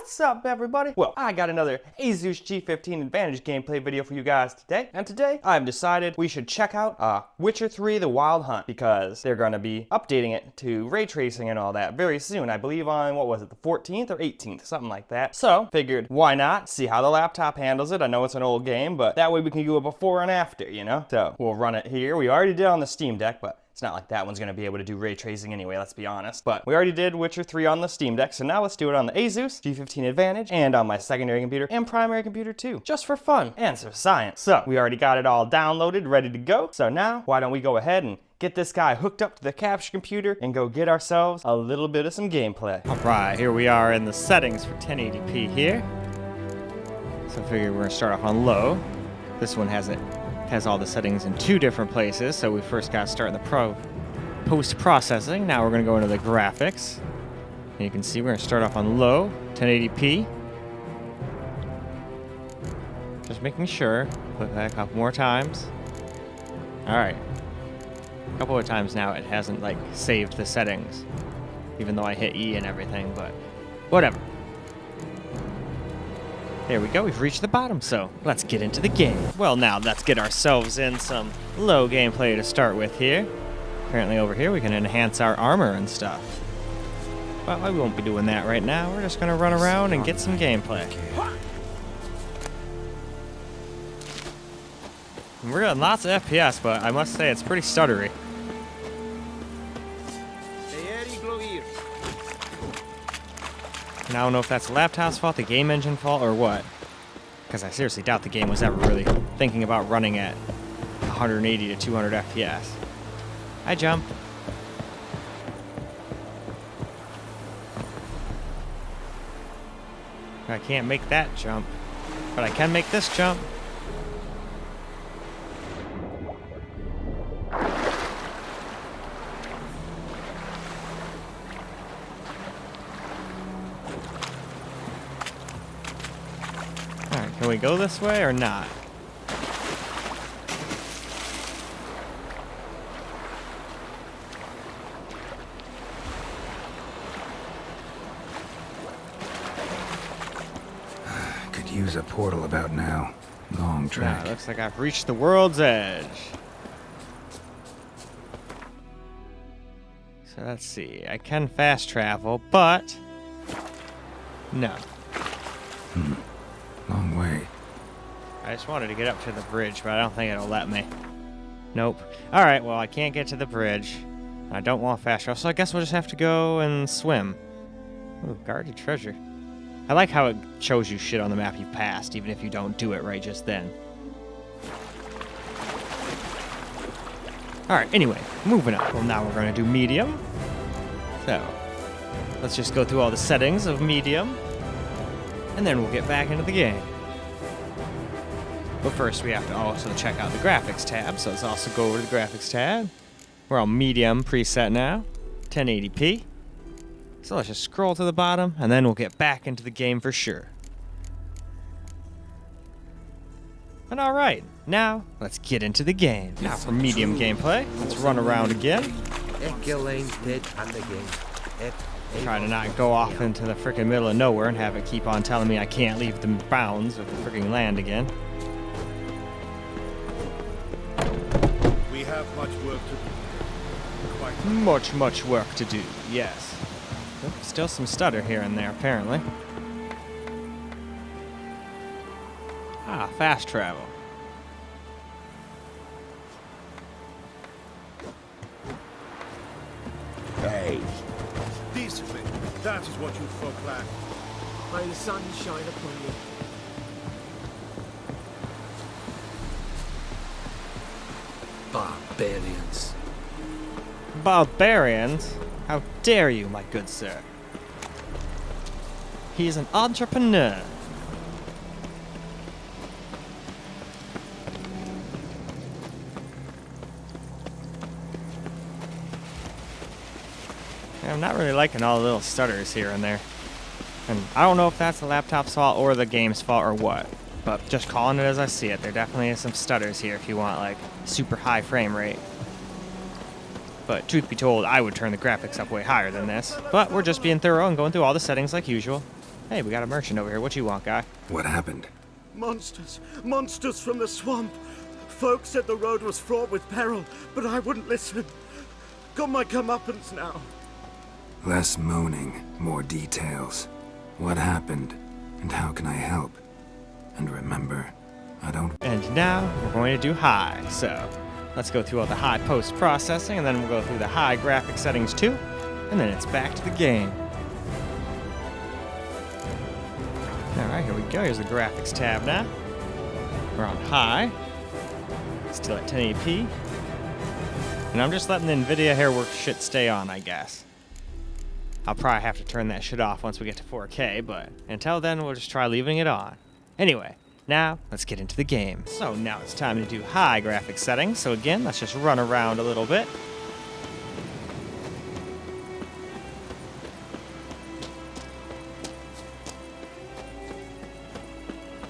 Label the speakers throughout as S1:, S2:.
S1: What's up, everybody? Well, I got another Asus G15 Advantage gameplay video for you guys today. And today, I've decided we should check out Witcher 3 The Wild Hunt, because they're going to be updating it to ray tracing and all that very soon. I believe on, what was it, the 14th or 18th? Something like that. So, figured, why not? See how the laptop handles it. I know it's an old game, but that way we can do a before and after, you know? So, we'll run it here. We already did on the Steam Deck, but it's not like that one's going to be able to do ray tracing anyway, let's be honest. But we already did Witcher 3 on the Steam Deck, so now let's do it on the Asus G15 Advantage and on my secondary computer and primary computer too, just for fun and some science. So we already got it all downloaded, ready to go. So now, why don't we go ahead and get this guy hooked up to the capture computer and go get ourselves a little bit of some gameplay.
S2: All right, here we are in the settings for 1080p here. So I figure we're going to start off on low. This one has all the settings in two different places, so we first got to start in the post-processing. Now we're going to go into the graphics. And you can see we're going to start off on low, 1080p. Just making sure. Click that a couple more times. Alright. A couple of times now it hasn't, like, saved the settings. Even though I hit E and everything, but whatever. There we go, we've reached the bottom, so let's get into the game. Well, now let's get ourselves in some low gameplay to start with here. Apparently over here we can enhance our armor and stuff. But we won't be doing that right now. We're just gonna run around and get some gameplay. And we're getting lots of FPS, but I must say it's pretty stuttery. And I don't know if that's the laptop's fault, the game engine fault, or what. Because I seriously doubt the game was ever really thinking about running at 180 to 200 FPS. I jumped. I can't make that jump, but I can make this jump. Can we go this way or not?
S3: Could use a portal about now. Long track.
S2: Yeah, looks like I've reached the world's edge. So let's see. I can fast travel, but no.
S3: Long way.
S2: I just wanted to get up to the bridge, but I don't think it'll let me. Nope. Alright, well, I can't get to the bridge. I don't want fast travel, so I guess we'll just have to go and swim. Ooh, guarded treasure. I like how it shows you shit on the map you've passed, even if you don't do it right just then. Alright, anyway, moving on. Well, now we're going to do medium. So, let's just go through all the settings of medium. And then we'll get back into the game. But first we have to also check out the graphics tab, so let's also go over to the graphics tab. We're on medium preset now, 1080p. So let's just scroll to the bottom, and then we'll get back into the game for sure. And alright, now let's get into the game. Now for medium gameplay, let's run around again. Try to not go off into the freaking middle of nowhere and have it keep on telling me I can't leave the bounds of the freaking land again.
S4: We have much work to do.
S2: Much work to do, yes. Oop, still some stutter here and there, apparently. Ah, fast travel.
S3: Hey.
S4: Decently. That is what you folk lack.
S5: May the sun shine upon you. Barbarians.
S2: Barbarians? How dare you, my good sir? He's an entrepreneur. I'm not really liking all the little stutters here and there. And I don't know if that's the laptop's fault or the game's fault or what. But just calling it as I see it, there definitely is some stutters here if you want, like, super high frame rate. But truth be told, I would turn the graphics up way higher than this. But we're just being thorough and going through all the settings like usual. Hey, we got a merchant over here. What you want, guy?
S3: What happened?
S4: Monsters! Monsters from the swamp! Folks said the road was fraught with peril, but I wouldn't listen. Got my comeuppance now.
S3: Less moaning, more details. What happened, and how can I help? And remember, I don't...
S2: And now we're going to do high. So let's go through all the high post-processing, and then we'll go through the high graphic settings too, and then it's back to the game. Alright, here we go. Here's the graphics tab now. We're on high. Still at 1080p. And I'm just letting the NVIDIA Hairworks shit stay on, I guess. I'll probably have to turn that shit off once we get to 4K, but until then, we'll just try leaving it on. Anyway, now let's get into the game. So now it's time to do high graphics settings. So again, let's just run around a little bit.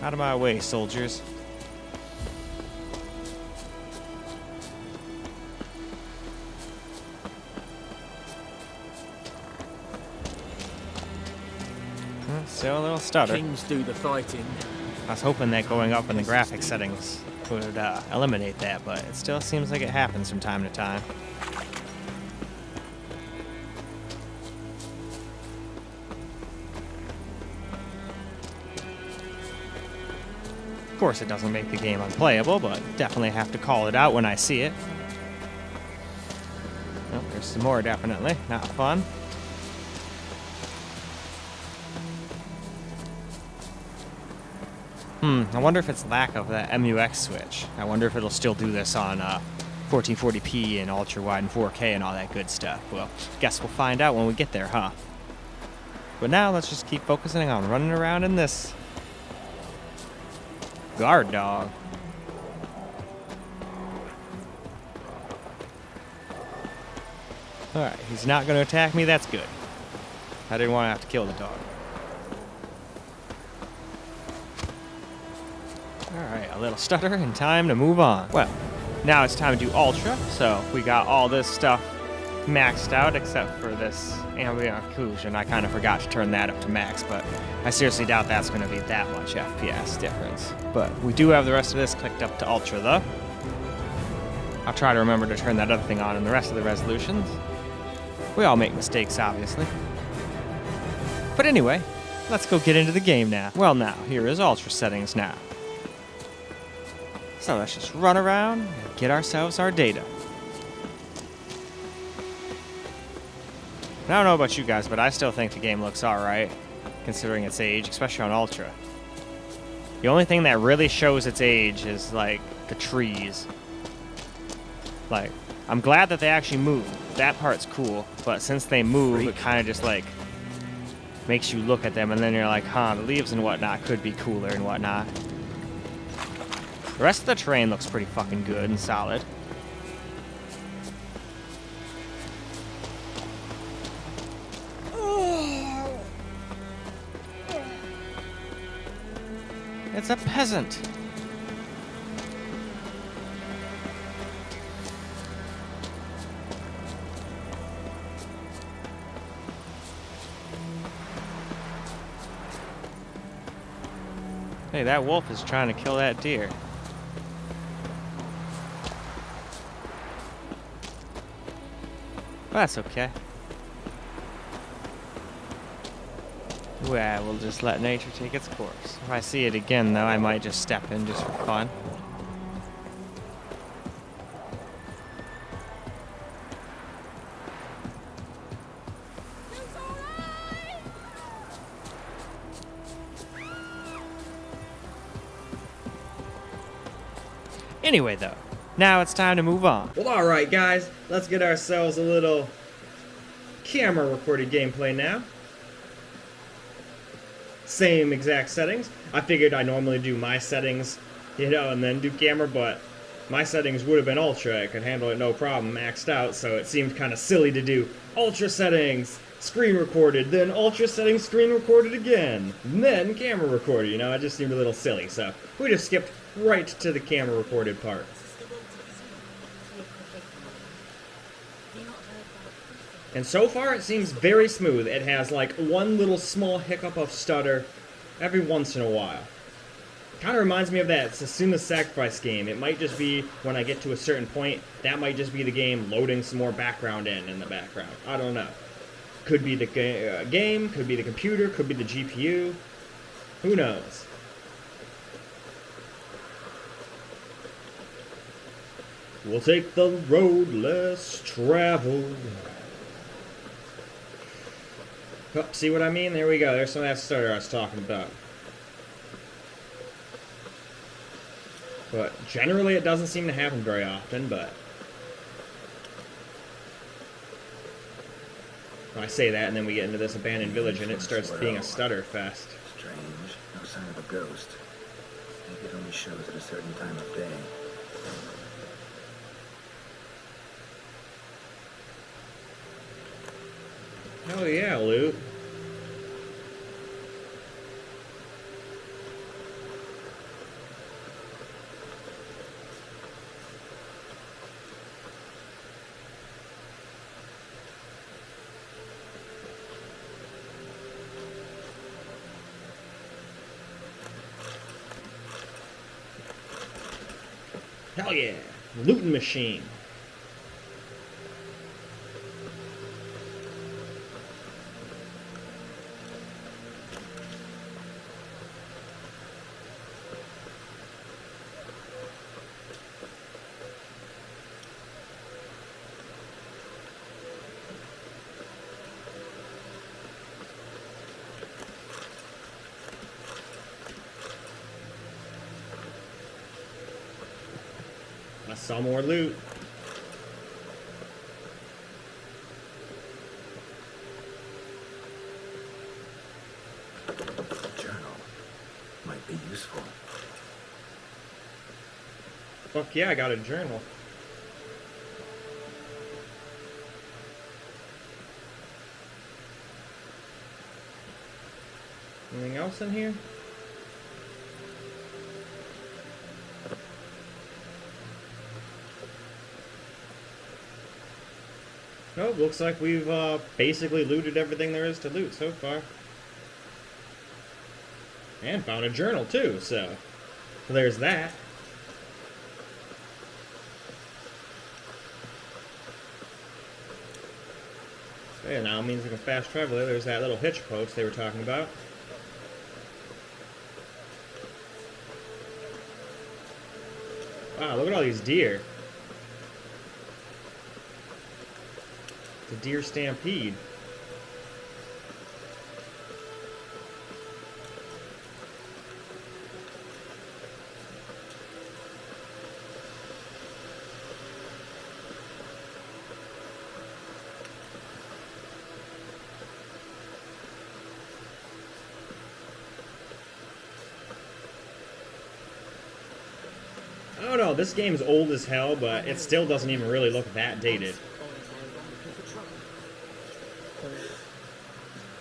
S2: Out of my way, soldiers. Still a little stutter.
S5: Kings do the fighting.
S2: I was hoping that going up in the graphics settings would eliminate that, but it still seems like it happens from time to time. Of course, it doesn't make the game unplayable, but definitely have to call it out when I see it. Oh, there's some more, definitely. Not fun. I wonder if it's lack of that MUX switch. I wonder if it'll still do this on 1440p and ultra wide and 4K and all that good stuff. Well, guess we'll find out when we get there, huh? But now let's just keep focusing on running around in this guard dog. Alright, he's not going to attack me. That's good. I didn't want to have to kill the dog. Alright, a little stutter and time to move on. Well, now it's time to do Ultra. So we got all this stuff maxed out except for this ambient occlusion. I kind of forgot to turn that up to max, but I seriously doubt that's going to be that much FPS difference. But we do have the rest of this clicked up to Ultra though. I'll try to remember to turn that other thing on in the rest of the resolutions. We all make mistakes, obviously. But anyway, let's go get into the game now. Well now, here is Ultra settings now. So let's just run around and get ourselves our data. I don't know about you guys, but I still think the game looks alright, considering its age, especially on Ultra. The only thing that really shows its age is, like, the trees. Like, I'm glad that they actually move. That part's cool, but since they move, it kind of just, like, makes you look at them, and then you're like, huh, the leaves and whatnot could be cooler and whatnot. The rest of the terrain looks pretty fucking good and solid. It's a peasant. Hey, that wolf is trying to kill that deer. That's okay. Well, we'll just let nature take its course. If I see it again, though, I might just step in just for fun. Anyway, though, now it's time to move on.
S1: Well, alright guys, let's get ourselves a little camera recorded gameplay now. Same exact settings. I figured I normally do my settings, you know, and then do camera, but my settings would have been ultra. I could handle it no problem, maxed out, so it seemed kind of silly to do ultra settings, screen recorded, then ultra settings, screen recorded again, and then camera recorded, you know, it just seemed a little silly, so we just skipped right to the camera recorded part.
S2: And so far, it seems very smooth. It has like one little small hiccup of stutter every once in a while. Kind of reminds me of that Tsushima Sacrifice game. It might just be when I get to a certain point, that might just be the game loading some more background in the background. I don't know. Could be the game, could be the computer, could be the GPU. Who knows? We'll take the road less traveled. Oh, see what I mean? There we go. There's some of that stutter I was talking about. But generally it doesn't seem to happen very often, but I say that and then we get into this abandoned village and it starts being a stutter fest.
S3: Strange. No sign of a ghost. Maybe it only shows at a certain time of day.
S2: Hell yeah, loot. Hell yeah, looting machine. I saw more loot.
S3: Journal might be useful.
S2: Fuck yeah, I got a journal. Anything else in here? Nope, looks like we've basically looted everything there is to loot so far. And found a journal too, so there's that. Yeah, now it means we can fast travel there. There's that little hitch post they were talking about. Wow, look at all these deer. The deer stampede. I don't know, this game's old as hell, but it still doesn't even really look that dated.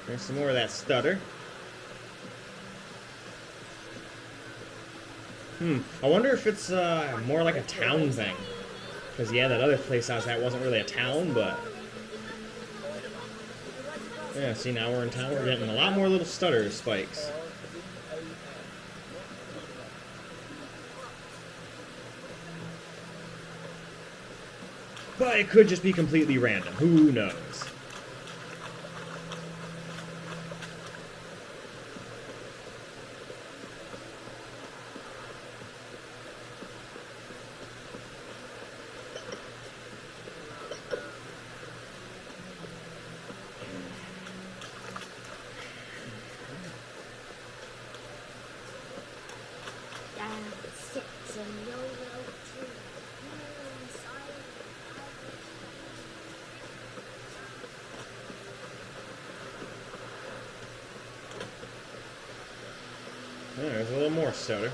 S2: There's some more of that stutter. I wonder if it's more like a town thing. Because, yeah, that other place I was at wasn't really a town, but... yeah, see, now we're in town. We're getting a lot more little stutter spikes. But it could just be completely random. Who knows? There's a little more stutter.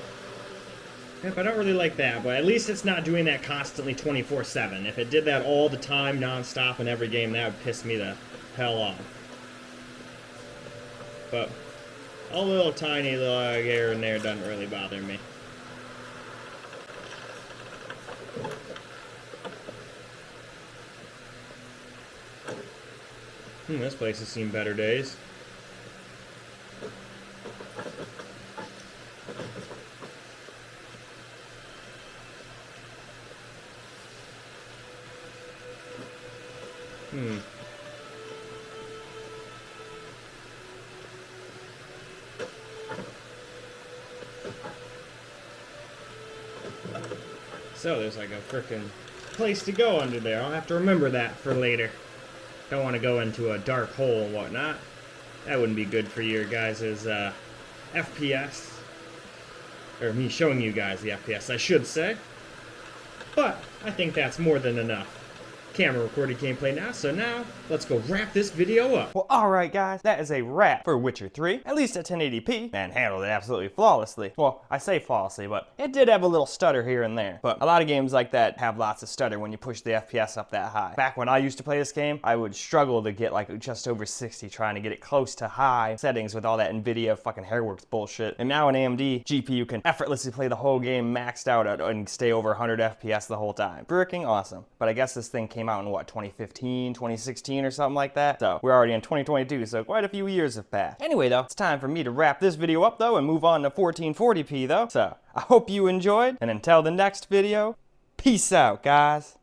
S2: Yep, I don't really like that, but at least it's not doing that constantly 24/7. If it did that all the time, non-stop in every game, that would piss me the hell off. But a little tiny little here and there doesn't really bother me. This place has seen better days. So there's like a frickin' place to go under there. I'll have to remember that for later. Don't want to go into a dark hole and whatnot. That wouldn't be good for your guys' FPS. Or me showing you guys the FPS, I should say. But I think that's more than enough. Camera recorded gameplay now, so now let's go wrap this video up.
S1: Well, alright guys, that is a wrap for Witcher 3, at least at 1080p, and handled it absolutely flawlessly. Well, I say flawlessly, but it did have a little stutter here and there. But a lot of games like that have lots of stutter when you push the FPS up that high. Back when I used to play this game, I would struggle to get like just over 60 trying to get it close to high settings with all that NVIDIA fucking Hairworks bullshit. And now an AMD GPU can effortlessly play the whole game maxed out and stay over 100 FPS the whole time. Freaking awesome. But I guess this thing came out in what, 2015, 2016 or something like that? So we're already in 2022, so quite a few years have passed. Anyway though, it's time for me to wrap this video up though and move on to 1440p though. So I hope you enjoyed, and until the next video, peace out guys.